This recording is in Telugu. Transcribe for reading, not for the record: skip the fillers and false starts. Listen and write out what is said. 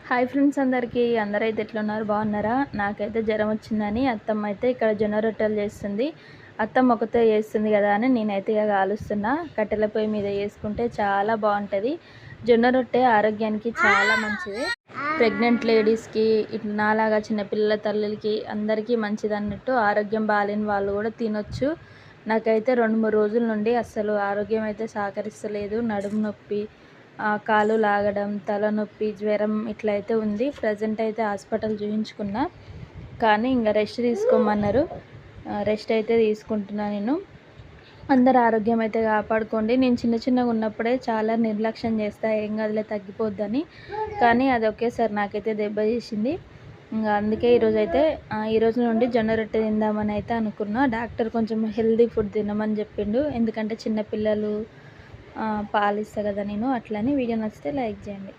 హాయ్ ఫ్రెండ్స్ అందరైతే ఎట్లున్నారు బాగున్నారా? నాకైతే జ్వరం వచ్చిందని అత్తమ్మ అయితే ఇక్కడ జొన్న రొట్టెలు చేస్తుంది. అత్తమ్మ ఒకతే చేస్తుంది కదా అని నేనైతే ఇక కాలుస్తున్నా. కట్టెల పొయ్యి మీద చేసుకుంటే చాలా బాగుంటుంది. జొన్న రొట్టె ఆరోగ్యానికి చాలా మంచిది. ప్రెగ్నెంట్ లేడీస్కి ఇట్లా నాలాగా చిన్నపిల్లల తల్లులకి అందరికీ మంచిది అన్నట్టు, ఆరోగ్యం బాగాలేని వాళ్ళు కూడా తినొచ్చు. నాకైతే 2-3 రోజుల నుండి అస్సలు ఆరోగ్యం అయితే సహకరిస్తలేదు. నడుము నొప్పి, కాలు లాగడం, తలనొప్పి, జ్వరం ఇట్లయితే ఉంది. ప్రజెంట్ అయితే హాస్పిటల్ చూయించుకున్నా, కానీ ఇంకా రెస్ట్ తీసుకోమన్నారు. రెస్ట్ అయితే తీసుకుంటున్నా నేను. అందరు ఆరోగ్యం అయితే కాపాడుకోండి. నేను చిన్నగా ఉన్నప్పుడే చాలా నిర్లక్ష్యం చేస్తా, ఏం కాదులే తగ్గిపోద్దని. కానీ అది ఒకేసారి నాకైతే దెబ్బ తీసింది. ఇంకా అందుకే ఈరోజు నుండి జొన్న రొట్టె తిందామని అయితే అనుకున్నా. డాక్టర్ కొంచెం హెల్దీ ఫుడ్ తినమని చెప్పిండు. ఎందుకంటే చిన్నపిల్లలు పాలిస్తా కదా నేను. అట్లని వీడియో నచ్చితే లైక్ చేయండి.